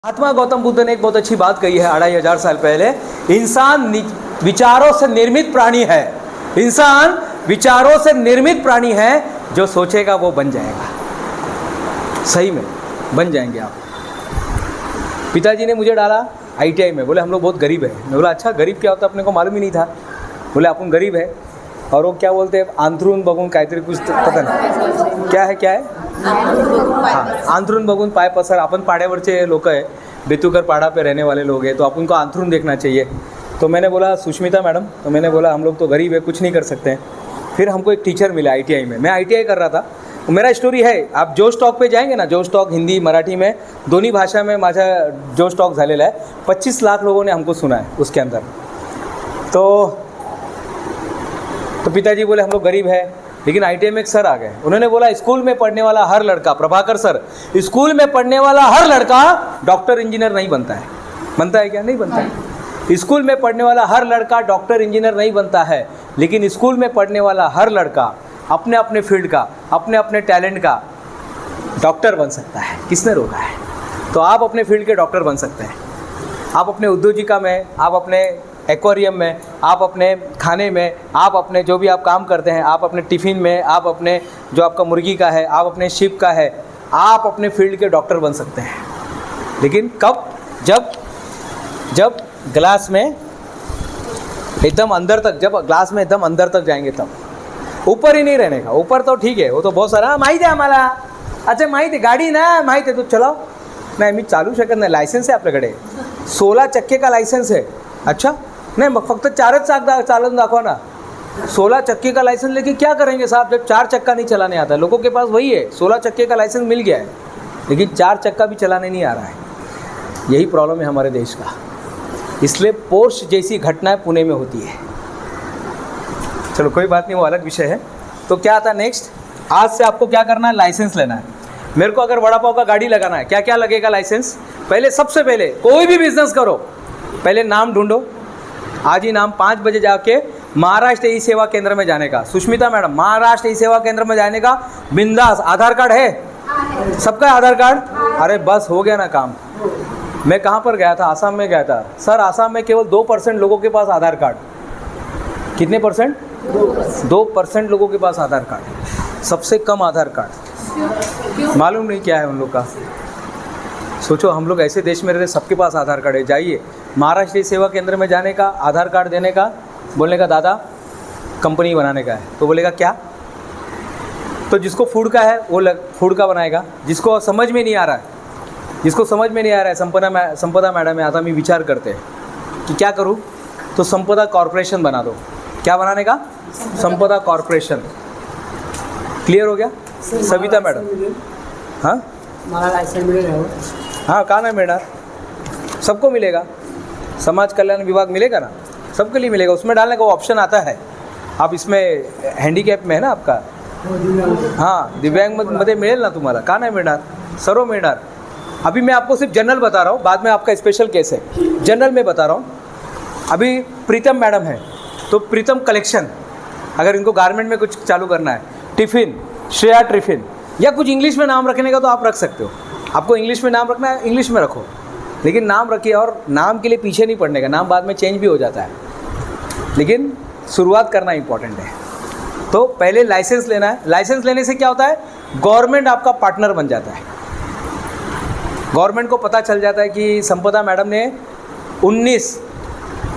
महात्मा गौतम बुद्ध ने एक बहुत अच्छी बात कही है 2500 साल पहले, इंसान विचारों से निर्मित प्राणी है। इंसान विचारों से निर्मित प्राणी है, जो सोचेगा वो बन जाएगा। सही में बन जाएंगे आप। पिताजी ने मुझे डाला ITI में, बोले हम लोग बहुत गरीब है। मैं बोला अच्छा गरीब क्या होता है, अपने को मालूम ही नहीं था। बोले अपन गरीब है, और वो क्या बोलते हैं आंध्रून बगून काहीतरी कुछ पता नहीं क्या है हाँ, आंथरून बघून पाय पसर। अपन पाड्यावरचे लोक है, बेतुकर पाड़ा पे रहने वाले लोग हैं, तो अपन को आंथरून देखना चाहिए। तो मैंने बोला सुष्मिता मैडम, तो मैंने बोला हम लोग तो गरीब है, कुछ नहीं कर सकते हैं। फिर हमको एक टीचर मिला ITI में, मैं ITI कर रहा था। मेरा स्टोरी है, आप जोश टॉक पे जाएंगे ना, जोश टॉक हिंदी मराठी में दोन्ही भाषा में माझा जोश टॉक झालेला है। 25 लाख लोगों ने हमको सुना है उसके अंदर। तो पिताजी बोले हम लोग गरीब है, लेकिन ITI में एक सर आ गए। उन्होंने बोला स्कूल में पढ़ने वाला हर लड़का, प्रभाकर सर, स्कूल में पढ़ने वाला हर लड़का डॉक्टर इंजीनियर नहीं बनता है। बनता है क्या? नहीं बनता है। स्कूल में पढ़ने वाला हर लड़का डॉक्टर इंजीनियर नहीं बनता है, लेकिन स्कूल में पढ़ने वाला हर लड़का अपने अपने फील्ड का, अपने अपने टैलेंट का डॉक्टर बन सकता है। किसने रोका है? तो आप अपने फील्ड के डॉक्टर बन सकते हैं। आप अपने उद्योजिका में, आप अपने एक्वेरियम में, आप अपने खाने में, आप अपने जो भी आप काम करते हैं, आप अपने टिफ़िन में, आप अपने जो आपका मुर्गी का है, आप अपने शिप का है, आप अपने फील्ड के डॉक्टर बन सकते हैं। लेकिन कब? जब ग्लास में एकदम अंदर तक, जब ग्लास में एकदम अंदर तक जाएंगे तब। ऊपर ही नहीं रहने का। ऊपर तो ठीक है, वो तो बहुत सारा माहिती आहे आम्हाला, अच्छा माहिती आहे गाडी ना, माहिती आहे तो चलाव नाही, मी चालू शकत नाही, लायसन्स आहे आपल्याकडे, 16 चक्के का लायसन्स है। अच्छा नहीं, फक्त 4च चाक चालन दाखवा ना। 16 चक्के का लाइसेंस लेके क्या करेंगे साहब, जब 4 चक्का नहीं चलाने आता है। लोगों के पास वही है, 16 चक्के का लाइसेंस मिल गया है, लेकिन 4 चक्का भी चलाने नहीं आ रहा है। यही प्रॉब्लम है हमारे देश का। इसलिए पोर्श जैसी घटनाएं पुणे में होती है। चलो कोई बात नहीं, वो अलग विषय है। तो क्या आता है नेक्स्ट? आज से आपको क्या करना है? लाइसेंस लेना है। मेरे को अगर वड़ा पाव का गाड़ी लगाना है, क्या क्या लगेगा लाइसेंस? पहले, सबसे पहले कोई भी बिजनेस करो, पहले नाम ढूंढो। आज ही नाम 5 बजे जाके महाराष्ट्र ई सेवा केंद्र में जाने का। सुष्मिता मैडम, महाराष्ट्र ई सेवा केंद्र में जाने का, बिंदास। आधार कार्ड है सबका? आधार कार्ड, अरे बस हो गया ना काम। मैं कहाँ पर गया था? आसाम में गया था। सर आसाम में केवल 2% लोगों के पास आधार कार्ड। कितने परसेंट? 2% लोगों के पास आधार कार्ड। सबसे कम आधार कार्ड। मालूम नहीं क्या है उन लोग का। सोचो हम लोग ऐसे देश में रहते, सबके पास आधार कार्ड है। जाइए महाराष्ट्र सेवा केंद्र में जाने का, आधार कार्ड देने का, बोलने का दादा कंपनी बनाने का है, तो बोलेगा क्या? तो जिसको फूड का है वो फूड का बनाएगा। जिसको समझ में नहीं आ रहा है, संपदा मैडम है, आता मी विचार करते हैं कि क्या करूँ, तो संपदा कॉर्पोरेशन बना दो। क्या बनाने का? संपदा कॉर्पोरेशन। क्लियर हो गया सविता मैडम? हाँ हाँ, कहाँ नहीं मिलना, सबको मिलेगा। समाज कल्याण विभाग मिलेगा ना, सबके लिए मिलेगा। उसमें डालने का वो ऑप्शन आता है। आप इसमें हँडिकॅप में है ना आपका, हाँ दिव्यांगमध्ये मिळेल ना तुम्हाला, का नाही मिळणार? सर्व मिळणार। अभी मैं आपको सिर्फ जनरल बता रहा हूँ, बाद में आपका स्पेशल केस है। जनरल में बता रहा हूँ। अभी प्रीतम मैडम है, तो प्रीतम कलेक्शन, अगर इनको गारमेंट में कुछ चालू करना है, टिफ़िन, श्रेया टिफ़िन, या कुछ इंग्लिश में नाम रखने का तो आप रख सकते हो। आपको इंग्लिश में नाम रखना है, इंग्लिश में रखो, लेकिन नाम रखिए। और नाम के लिए पीछे नहीं पड़ने का, नाम बाद में चेंज भी हो जाता है, लेकिन शुरुआत करना इंपॉर्टेंट है। तो पहले लाइसेंस लेना है। लाइसेंस लेने से क्या होता है? गवर्नमेंट आपका पार्टनर बन जाता है। गवर्नमेंट को पता चल जाता है कि संपदा मैडम ने 19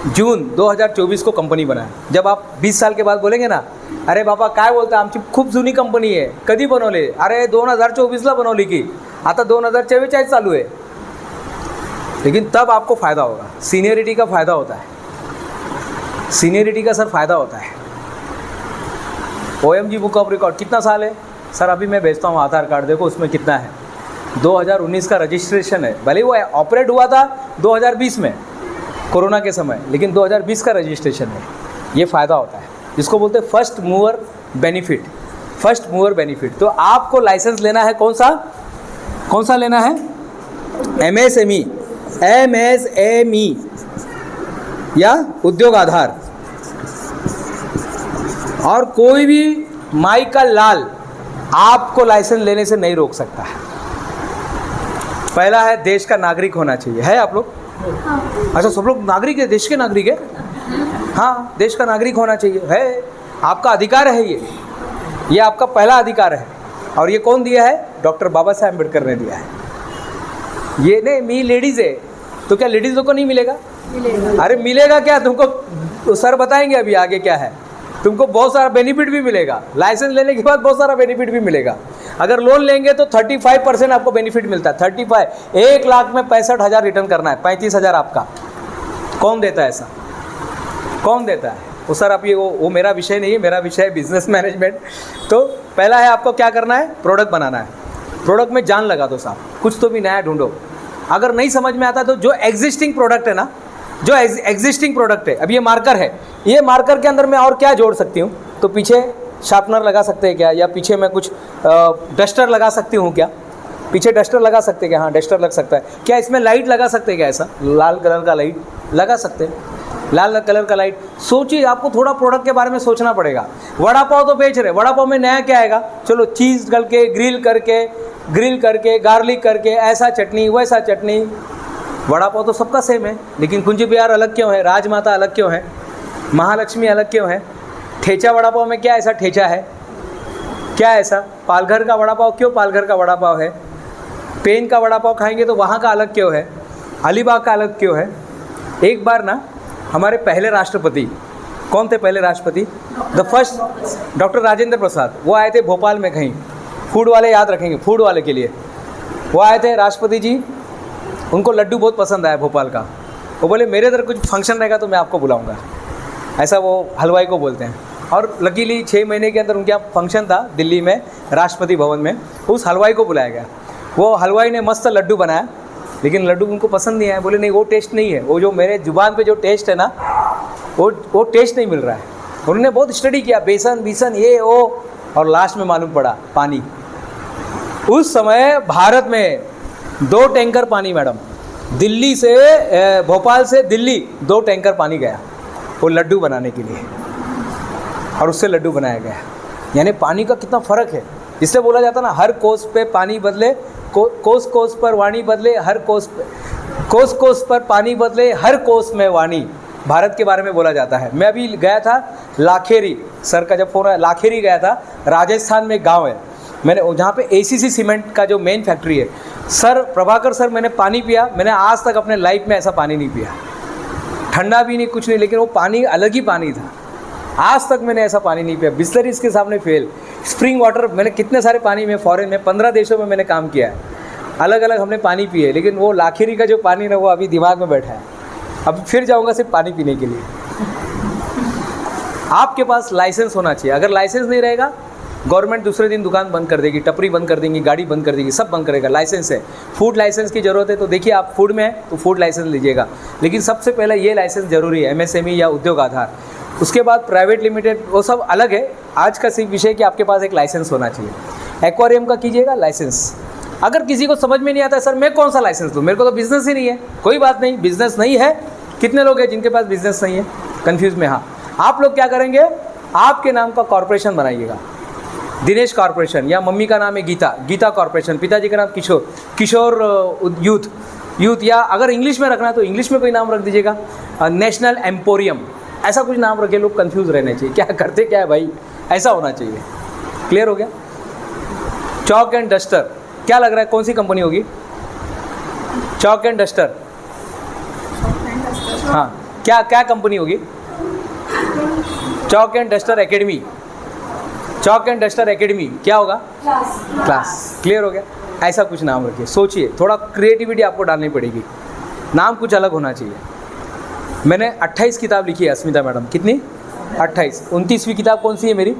जून 2024 को कंपनी बनाया। जब आप 20 साल के बाद बोलेंगे ना, अरे बाबा काय बोलता, आमची खूप जुनी कंपनी आहे, कधी बनवले? अरे 2024ला बनवली की, आता 2044 चालू है। लेकिन तब आपको फ़ायदा होगा। सीनियरिटी का फ़ायदा होता है। सीनियरिटी का सर फ़ायदा होता है। OMG बुक ऑफ रिकॉर्ड कितना साल है? सर अभी मैं भेजता हूँ आधार कार्ड, देखो उसमें कितना है। 2019 का रजिस्ट्रेशन है। भले वो ऑपरेट हुआ था 2020 में कोरोना के समय, लेकिन 2020 का रजिस्ट्रेशन है। ये फ़ायदा होता है, जिसको बोलते हैं first mover benefit. First mover benefit. तो आपको लाइसेंस लेना है, कौन सा लेना है? MSME या उद्योग आधार। और कोई भी माई का लाल आपको लाइसेंस लेने से नहीं रोक सकता है। पहला है देश का नागरिक होना चाहिए। है आप लोग? अच्छा, सब लोग नागरिक है, देश के नागरिक है। हाँ, देश का नागरिक होना चाहिए, है आपका अधिकार है। ये आपका पहला अधिकार है। और ये कौन दिया है? डॉक्टर बाबा साहेब अम्बेडकर ने दिया है। ये नहीं, मी लेडीज़ है तो क्या लेडीज़ों को नहीं मिलेगा? अरे मिलेगा क्या तुमको, सर बताएंगे अभी आगे क्या है। तुमको बहुत सारा बेनिफिट भी मिलेगा, लाइसेंस लेने के बाद बहुत सारा बेनिफिट भी मिलेगा। अगर लोन लेंगे तो 35% आपको बेनिफिट मिलता है। 35, 1 लाख में 65,000 रिटर्न करना है, 35,000 आपका। कौन देता है ऐसा? कौन देता है वो? सर आप ये वो मेरा विषय नहीं है, मेरा विषय है बिजनेस मैनेजमेंट। तो पहला है आपको क्या करना है? प्रोडक्ट बनाना है। प्रोडक्ट में जान लगा दो साहब, कुछ तो भी नया ढूंढो। अगर नहीं समझ में आता तो जो एग्जिस्टिंग प्रोडक्ट है ना, जो एग्जिस्टिंग प्रोडक्ट है, अब ये मार्कर है, ये मार्कर के अंदर मैं और क्या जोड़ सकती हूँ? तो पीछे शार्पनर लगा सकते हैं क्या? या पीछे मैं कुछ डस्टर लगा सकती हूँ क्या? पीछे डस्टर लगा सकते हैं क्या? हाँ, डस्टर लग सकता है क्या? इसमें लाइट लगा सकते हैं क्या? ऐसा लाल कलर का लाइट लगा सकते हैं, लाल कलर का लाइट। सोचिए, आपको थोड़ा प्रोडक्ट के बारे में सोचना पड़ेगा। वड़ा पाव तो बेच रहे, वड़ा पाव में नया क्या आएगा? चलो चीज़ डाल के, ग्रिल करके, गार्लिक करके, ऐसा चटनी वैसा चटनी। वड़ा पाव तो सबका सेम है, लेकिन कुंजी बिहार अलग क्यों है? राजमाता अलग क्यों है? महालक्ष्मी अलग क्यों है? ठेचा वड़ा पाव में क्या ऐसा ठेचा है? क्या ऐसा? पालघर का वड़ा पाव क्यों पालघर का वड़ा पाव है? पेन का वड़ा पाव खाएंगे तो वहाँ का अलग क्यों है? अलीबाग का अलग क्यों है? एक बार ना हमारे पहले राष्ट्रपति, कौन थे पहले राष्ट्रपति? The first doctor Rajendra Prasad. वो आए थे भोपाल में कहीं, फूड वाले याद रखेंगे, फूड वाले के लिए वो आए थे राष्ट्रपति जी। उनको लड्डू बहुत पसंद आया भोपाल का। वो बोले मेरे इधर कुछ फंक्शन रहेगा तो मैं आपको बुलाऊंगा, ऐसा वो हलवाई को बोलते हैं। और लकीली 6 महीने के अंदर उनके यहाँ फंक्शन था दिल्ली में, राष्ट्रपति भवन में। उस हलवाई को बुलाया गया। वो हलवाई ने मस्त लड्डू बनाया, लेकिन लड्डू उनको पसंद नहीं आया। बोले नहीं, वो टेस्ट नहीं है, वो जो मेरे जुबान पे जो टेस्ट है ना, वो टेस्ट नहीं मिल रहा है। उन्होंने बहुत स्टडी किया, बेसन ये वो, और लास्ट में मालूम पड़ा पानी। उस समय भारत में 2 टैंकर पानी, मैडम, दिल्ली से भोपाल से दिल्ली 2 टैंकर पानी गया वो लड्डू बनाने के लिए, और उससे लड्डू बनाया गया। यानी पानी का कितना फ़र्क है। इसलिए बोला जाता ना, हर कोस पे पानी बदले, कोस कोस पर वाणी बदले, हर कोस कोस पर पानी बदले, हर कोस में वाणी। भारत के बारे में बोला जाता है। मैं अभी गया था लाखेरी, सर का जब फोन आया, लाखेरी गया था, राजस्थान में गांव है। मैंने जहाँ पे ACC सीमेंट का जो मेन फैक्ट्री है, सर प्रभाकर सर, मैंने पानी पिया। मैंने आज तक अपने लाइफ में ऐसा पानी नहीं पिया, ठंडा भी नहीं, कुछ नहीं, लेकिन वो पानी अलग ही पानी था। आज तक मैंने ऐसा पानी नहीं पिया। बिस्लरी इसके सामने फेल। स्प्रिंग वाटर, मैंने कितने सारे पानी में फॉरेन में 15 देशों में मैंने काम किया है, अलग अलग हमने पानी पिए, लेकिन वो लाखेरी का जो पानी ना, वो अभी दिमाग में बैठा है। अब फिर जाऊंगा सिर्फ पानी पीने के लिए। आपके पास लाइसेंस होना चाहिए। अगर लाइसेंस नहीं रहेगा, गवर्नमेंट दूसरे दिन दुकान बंद कर देगी, टपरी बंद कर देंगी, गाड़ी बंद कर देगी, सब बंद करेगा। लाइसेंस है, फूड लाइसेंस की ज़रूरत है, तो देखिए आप फूड में है तो फूड लाइसेंस लीजिएगा, लेकिन सबसे पहले ये लाइसेंस ज़रूरी है, MSME या उद्योग आधार। उसके बाद प्राइवेट लिमिटेड, वो सब अलग है। आज का सिर्फ विषय कि आपके पास एक लाइसेंस होना चाहिए। एक्वेरियम का कीजिएगा लाइसेंस। अगर किसी को समझ में नहीं आता, सर मैं कौन सा लाइसेंस लूँ, मेरे को तो बिज़नेस ही नहीं है, कोई बात नहीं, बिज़नेस नहीं है। कितने लोग हैं जिनके पास बिज़नेस नहीं है? कन्फ्यूज़ में। हाँ, आप लोग क्या करेंगे, आपके नाम का कॉरपोरेशन बनाइएगा, दिनेश कॉरपोरेशन, या मम्मी का नाम है गीता कॉरपोरेशन, पिताजी का नाम किशोर यूथ, या अगर इंग्लिश में रखना है तो इंग्लिश में कोई नाम रख दीजिएगा, नेशनल एम्पोरियम, ऐसा कुछ नाम रखे। लोग कंफ्यूज रहने चाहिए, क्या करते क्या है भाई, ऐसा होना चाहिए। क्लियर हो गया? चॉक एंड डस्टर, क्या लग रहा है कौन सी कंपनी होगी? चॉक एंड डस्टर, हाँ, क्या कंपनी होगी? Chalk and duster academy. Chalk and duster academy क्या होगा? क्लास। क्लियर हो गया? ऐसा कुछ नाम रखिए। सोचिए, थोड़ा क्रिएटिविटी आपको डालनी पड़ेगी, नाम कुछ अलग होना चाहिए। मैंने 28 किताब लिखी है अस्मिता मैडम। कितनी? 28। 29वीं किताब कौन सी है मेरी?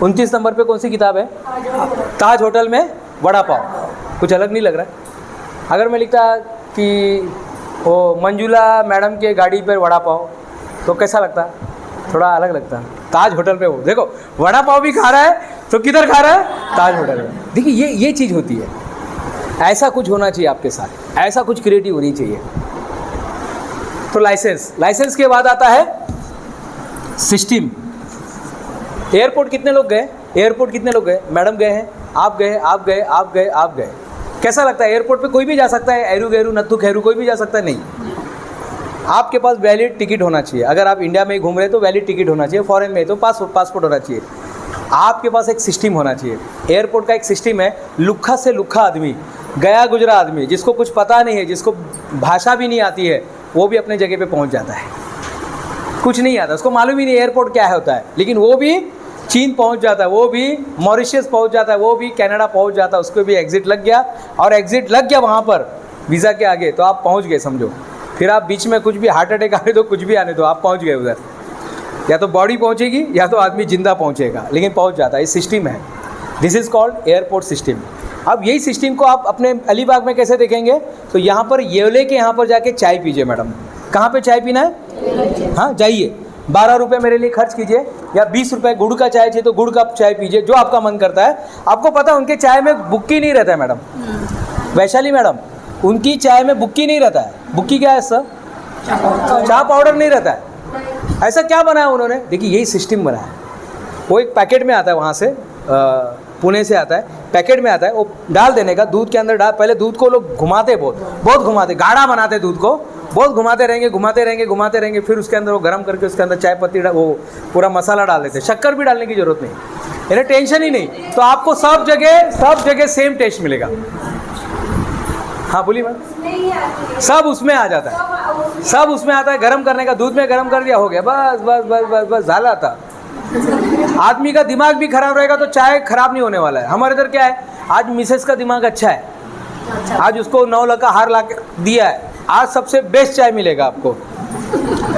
29 नंबर पे कौन सी किताब है? ताज होटल में वड़ा पाव। कुछ अलग नहीं लग रहा है? अगर मैं लिखता कि वो मंजुला मैडम के गाड़ी पर वड़ा पाव, तो कैसा लगता? थोड़ा अलग लगता। ताज होटल पे, वो देखो वड़ा पाव भी खा रहा है, तो किधर खा रहा है? ताज होटल में। देखिए ये चीज़ होती है। ऐसा कुछ होना चाहिए आपके साथ, ऐसा कुछ क्रिएटिव होनी चाहिए। तो लाइसेंस के बाद आता है सिस्टम। एयरपोर्ट कितने लोग गए? एयरपोर्ट कितने लोग गए? मैडम गए हैं, आप गए। कैसा लगता है? एयरपोर्ट पे कोई भी जा सकता है, एरू गैरू नत्थु खैरू कोई भी जा सकता है? नहीं, आपके पास वैलिड टिकट होना चाहिए। अगर आप इंडिया में ही घूम रहे हैं तो वैलिड टिकट होना चाहिए, फॉरेन में तो पासपोर्ट होना चाहिए। आपके पास एक सिस्टम होना चाहिए। एयरपोर्ट का एक सिस्टम है, लुक्खा से लुक्खा आदमी, गया गुजरा आदमी, जिसको कुछ पता नहीं है, जिसको भाषा भी नहीं आती है, वो भी अपने जगह पे पहुंच जाता है। कुछ नहीं आता, उसको मालूम ही नहीं एयरपोर्ट क्या होता है, लेकिन वो भी चीन पहुंच जाता है, वो भी मॉरिशस पहुंच जाता है, वो भी कनाडा पहुंच जाता है, उसको भी एग्जिट लग गया। और एग्जिट लग गया वहाँ पर वीज़ा के आगे, तो आप पहुँच गए समझो। फिर आप बीच में कुछ भी हार्ट अटैक आने दो, कुछ भी आने दो, आप पहुँच गए उधर। या तो बॉडी पहुँचेगी या तो आदमी जिंदा पहुँचेगा, लेकिन पहुँच जाता है। ये सिस्टम है, this is called airport system. अब यही सिस्टम को आप अपने अलीबाग में कैसे देखेंगे? तो यहाँ पर येवले के यहाँ पर जाके चाय पीजिए मैडम। कहाँ पे चाय पीना है? हाँ, जाइए, 12 रुपये मेरे लिए खर्च कीजिए, या 20 रुपये गुड़ का चाय चाहिए तो गुड़ का चाय पीजिए, जो आपका मन करता है। आपको पता है उनके चाय में बुक्की नहीं रहता है मैडम, वैशाली मैडम, उनकी चाय में बुक्की नहीं रहता है। बुक्की क्या है सर? चाय पाउडर नहीं रहता है। ऐसा क्या बनाया उन्होंने? देखिए, यही सिस्टम बनाया है। वो एक पैकेट में आता है, वहाँ से पुणे से आता है, पैकेट में आता है, वो डाल देने का, दूध के अंदर डाल। पहले दूध को लोग घुमाते, बहुत घुमाते, गाढ़ा बनाते दूध को, बहुत घुमाते रहेंगे, फिर उसके अंदर वो गर्म करके उसके अंदर चाय पत्ती वो पूरा मसाला डाल देते। शक्कर भी डालने की जरूरत नहीं, इन्हें टेंशन ही नहीं। तो आपको सब जगह सेम टेस्ट मिलेगा। हाँ बोलिए मैम। सब उसमें आ जाता है, सब उसमें आता है। गर्म करने का, दूध में गर्म कर दिया, हो गया, बस बस बस बस बस झाला था। आदमी का दिमाग भी खराब रहेगा तो चाय खराब नहीं होने वाला है। हमारे इधर क्या है, आज मिसेस का दिमाग अच्छा है, आज उसको 9 लाख का हार ला के दिया है, आज सबसे बेस्ट चाय मिलेगा आपको।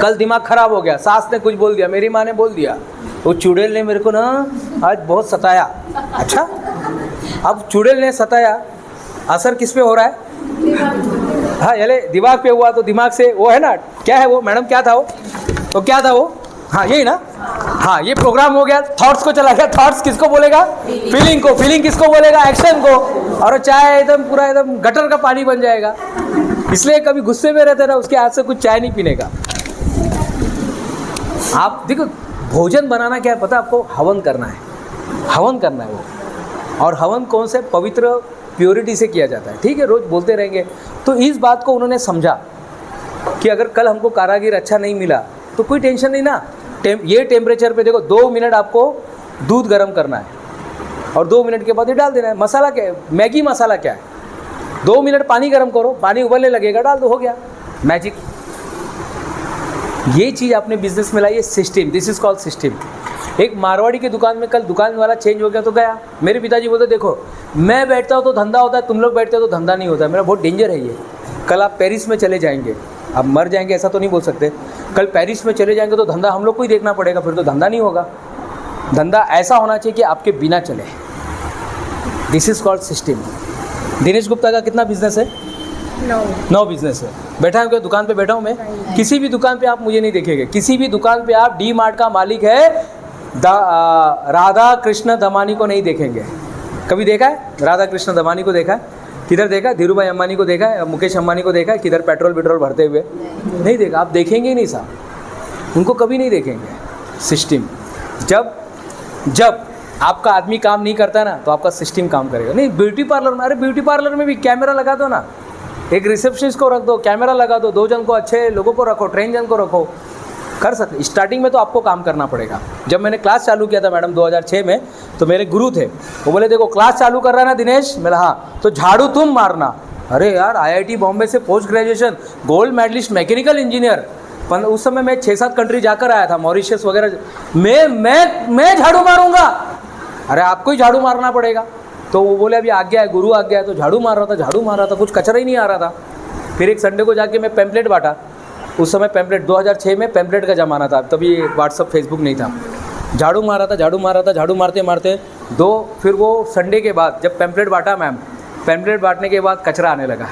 कल दिमाग खराब हो गया, सास ने कुछ बोल दिया, मेरी माँ ने बोल दिया, वो चुड़ैल ने मेरे को ना आज बहुत सताया। अच्छा, अब चुड़ैल ने सताया, असर किस पे हो रहा है? हाँ, चले दिमाग पे हुआ, तो दिमाग से वो है ना, क्या है वो मैडम, क्या था वो? तो क्या था वो? हाँ यही ना। हाँ, ये प्रोग्राम हो गया, थॉट्स को चला गया। थॉट्स किसको बोलेगा? फीलिंग को। फीलिंग किसको बोलेगा? एक्शन को। और चाय एकदम पूरा एकदम गटर का पानी बन जाएगा। इसलिए कभी गुस्से में रहते ना, उसके हाथ से कुछ चाय नहीं पीने का। आप देखो, भोजन बनाना क्या है पता आपको? हवन करना है, हवन करना है वो। और हवन कौन से? पवित्र प्योरिटी से किया जाता है। ठीक है, रोज बोलते रहेंगे। तो इस बात को उन्होंने समझा कि अगर कल हमको कारागिर अच्छा नहीं मिला तो कोई टेंशन नहीं ना। ये टेम्परेचर पे देखो, 2 मिनट आपको दूध गर्म करना है और 2 मिनट के बाद ये डाल देना है। मसाला क्या है? मैगी मसाला क्या है? 2 मिनट पानी गर्म करो, पानी उबलने लगेगा, डाल दो, हो गया, मैजिक। ये चीज़ आपने बिजनेस में लाई है, system. This is called system. एक मारवाड़ी की दुकान में कल दुकान वाला चेंज हो गया तो गया। मेरे पिताजी बोलते, देखो मैं बैठता हूँ तो धंधा होता है, तुम लोग बैठते हो तो धंधा नहीं होता है। मेरा बहुत डेंजर है ये। कल आप पेरिस में चले जाएंगे, आप मर जाएंगे ऐसा तो नहीं बोल सकते। कल पेरिस में चले जाएंगे तो धंधा हम लोग को ही देखना पड़ेगा, फिर तो धंधा नहीं होगा। धंधा ऐसा होना चाहिए कि आपके बिना चले। This is called system. Dinesh Gupta का कितना बिजनेस है? 9 बिजनेस है। बैठा हूँ क्या दुकान पे? बैठा हूँ मैं। किसी भी दुकान पे आप मुझे नहीं देखेंगे। किसी भी दुकान पे आप डी मार्ट का मालिक है राधा कृष्ण दमानी को नहीं देखेंगे। कभी देखा है राधा कृष्ण दमानी को? देखा है? किधर देखा? धीरूभाई अंबानी को देखा है? मुकेश अंबानी को देखा है? किधर पेट्रोल भरते हुए? नहीं देखा। आप देखेंगे ही नहीं साहब, उनको कभी नहीं देखेंगे। सिस्टम। जब आपका आदमी काम नहीं करता है ना, तो आपका सिस्टम काम करेगा। नहीं, ब्यूटी पार्लर में, अरे ब्यूटी पार्लर में भी कैमरा लगा दो ना, एक रिसेप्शनिस्ट को रख दो, कैमरा लगा दो, 2 जन को, अच्छे लोगों को रखो, ट्रेन जन को रखो, कर सकते। स्टार्टिंग में तो आपको काम करना पड़ेगा। जब मैंने क्लास चालू किया था मैडम 2006 में, तो मेरे गुरु थे, वो बोले देखो क्लास चालू कर रहा है ना दिनेश, मैंने हाँ, तो झाड़ू तुम मारना। अरे यार, IIT बॉम्बे से post graduation, gold medallist, mechanical engineer. उस समय मैं 6-7 कंट्री जाकर आया था, मॉरिशस वगैरह। मैं झाड़ू मारूंगा? अरे आपको ही झाड़ू मारना पड़ेगा। तो वो बोले अभी आज्ञा है, गुरु आज्ञा है, तो झाड़ू मार रहा था, कुछ कचरा ही नहीं आ रहा था। फिर एक संडे को जाके मैं पैम्पलेट बांटा। उस समय पैम्पलेट 2006 में पैम्पलेट का ज़माना था, तभी व्हाट्सअप फेसबुक नहीं था। झाड़ू मारा था, झाड़ू मारते फिर वो संडे के बाद जब पैम्पलेट बांटा मैम, पैम्पलेट बांटने के बाद कचरा आने लगा।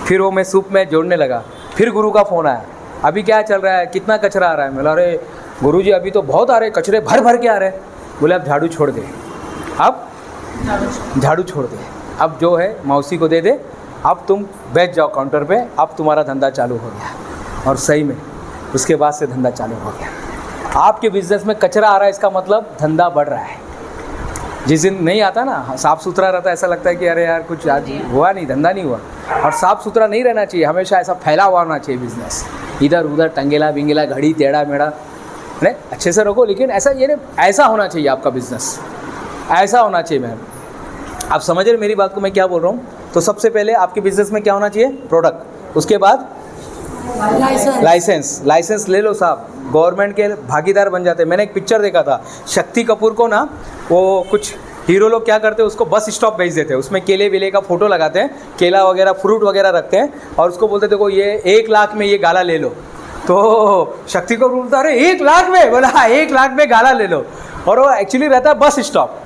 फिर वो मैं सूप में जोड़ने लगा। फिर गुरु का फ़ोन आया, अभी क्या चल रहा है, कितना कचरा आ रहा है? बोला अरे गुरुजी अभी तो बहुत आ रहे, कचरे भर के आ रहे हैं। बोले आप झाड़ू छोड़ दे, अब झाड़ू छोड़ दे, अब जो है मौसी को दे दे, अब तुम बैठ जाओ काउंटर पे, अब तुम्हारा धंधा चालू हो गया। और सही में उसके बाद से धंधा चालू हो गया। आपके बिजनेस में कचरा आ रहा है, इसका मतलब धंधा बढ़ रहा है। जिस दिन नहीं आता ना, साफ़ सुथरा रहता है, ऐसा लगता है कि अरे यार कुछ आज हुआ नहीं, धंधा नहीं हुआ। और साफ़ सुथरा नहीं रहना चाहिए, हमेशा ऐसा फैला हुआ होना चाहिए बिजनेस, इधर उधर टंगेला बिंगेला, घड़ी टेढ़ा मेढ़ा, नहीं, अच्छे से रखो। लेकिन ऐसा ये नहीं, ऐसा होना चाहिए आपका बिजनेस, ऐसा होना चाहिए। मैम आप समझ रहे मेरी बात को मैं क्या बोल रहा हूँ? तो सबसे पहले आपके बिजनेस में क्या होना चाहिए? प्रोडक्ट। उसके बाद लाइसेंस ले लो साहब, गवर्नमेंट के भागीदार बन जाते हैं। मैंने एक पिक्चर देखा था, शक्ति कपूर को ना, वो कुछ हीरो लोग क्या करते हैं, उसको बस स्टॉप भेज देते हैं, उसमें केले वेले का फोटो लगाते हैं, केला वगैरह फ्रूट वगैरह रखते हैं, और उसको बोलते देखो ये 1 लाख में ये गाला ले लो। तो शक्ति कपूर बोलता अरे 1 लाख में? बोला 1 लाख में गाला ले लो। और वो एक्चुअली रहता है बस स्टॉप,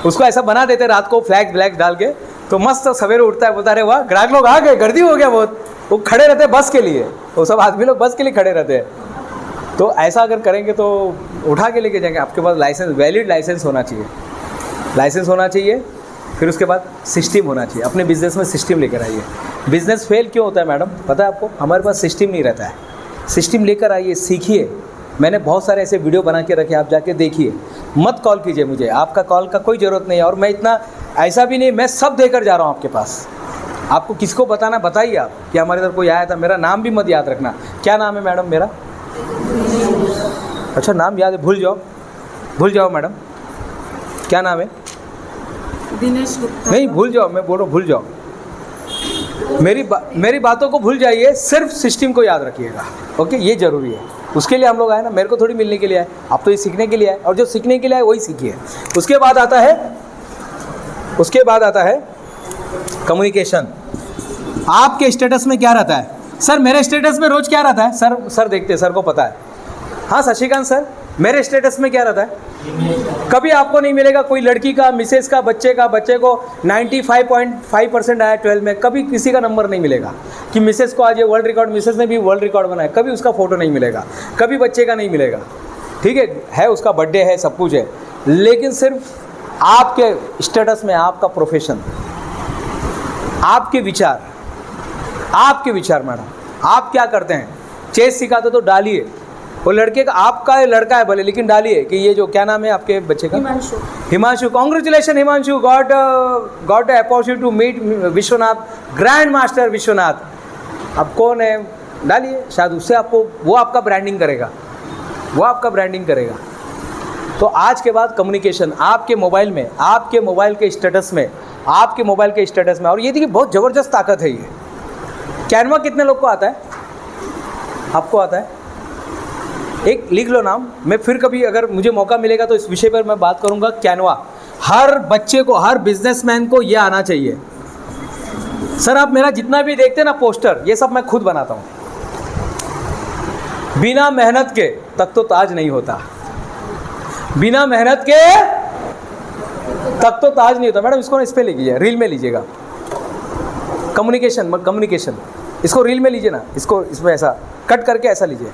उसको ऐसा बना देते रात को फ्लैग ब्लैक डाल के, तो मस्त सवेरे उठता है, बोलता अरे वाह ग्राहक लोग आ गए, गर्दी हो गया बहुत। वो खड़े रहते हैं बस के लिए, वो सब आदमी लोग बस के लिए खड़े रहते हैं। तो ऐसा अगर करेंगे तो उठा के लेके जाएंगे। आपके पास लाइसेंस, वैलिड लाइसेंस होना चाहिए, लाइसेंस होना चाहिए। फिर उसके बाद सिस्टम होना चाहिए, अपने बिजनेस में सिस्टम लेकर आइए। बिजनेस फेल क्यों होता है मैडम पता है आपको? हमारे पास सिस्टम नहीं रहता है। सिस्टम लेकर आइए, सीखिए। मैंने बहुत सारे ऐसे वीडियो बना के रखे, आप जाके देखिए। मत कॉल कीजिए मुझे, आपका कॉल का कोई ज़रूरत नहीं है। और मैं इतना ऐसा भी नहीं, मैं सब देकर जा रहा हूँ आपके पास। आपको किसको बताना बताइए आप कि हमारे इधर कोई आया था। मेरा नाम भी मत याद रखना। क्या नाम है मैडम मेरा? अच्छा नाम याद है, भूल जाओ मैडम, क्या नाम है? दिनेश गुप्ता। नहीं भूल जाओ, मैं बोल रहा हूँ भूल जाओ, मेरी बातों को भूल जाइए, सिर्फ सिस्टम को याद रखिएगा। ओके, ये ज़रूरी है। उसके लिए हम लोग आए ना, मेरे को थोड़ी मिलने के लिए आए, आप तो ये सीखने के लिए आए, और जो सीखने के लिए आए वही सीखिए। उसके बाद आता है कम्युनिकेशन। आपके स्टेटस में क्या रहता है? सर मेरे स्टेटस में रोज़ क्या रहता है? सर देखते हैं, सर को पता है। हाँ शशिकांत सर, मेरे स्टेटस में क्या रहता है? कभी आपको नहीं मिलेगा कोई लड़की का, मिसेस का, बच्चे को 95.5% आया 12 में, कभी किसी का नंबर नहीं मिलेगा कि मिसेस को आज ये वर्ल्ड रिकॉर्ड, मिसेस ने भी वर्ल्ड रिकॉर्ड बनाया, कभी उसका फ़ोटो नहीं मिलेगा, कभी बच्चे का नहीं मिलेगा। ठीक है उसका बर्थडे है, सब कुछ है, लेकिन सिर्फ आपके स्टेटस में आपका प्रोफेशन, आपके विचार मैडम, आप क्या करते हैं? चेस सिखाते तो डालिए, वो लड़के का, आपका लड़का है भले, लेकिन डालिए कि ये जो क्या नाम है आपके बच्चे का? Himanshu. Congratulation Himanshu, got opportunity to meet Vishwanath, grandmaster Vishwanath. अब कौन है? डालिए, शायद उससे आपको, वो आपका ब्रांडिंग करेगा। तो आज के बाद कम्युनिकेशन आपके मोबाइल में, आपके मोबाइल के स्टेटस में, और ये देखिए बहुत ज़बरदस्त ताकत है ये। कैनवा कितने लोग को आता है? आपको आता है? एक लिख लो नाम, मैं फिर कभी अगर मुझे मौका मिलेगा तो इस विषय पर मैं बात करूंगा। कैनवा, हर बच्चे को, हर बिजनेसमैन को ये आना चाहिए। सर आप मेरा जितना भी देखते हैं ना पोस्टर, ये सब मैं खुद बनाता हूँ। बिना मेहनत के तक तो ताज नहीं होता, बिना मेहनत के तक तो ताज नहीं होता। मैडम इसको ना इस पे लीजिए, रील में लीजिएगा। कम्युनिकेशन, इसको रील में लीजिए ना, इसको इसमें ऐसा कट करके ऐसा लीजिए।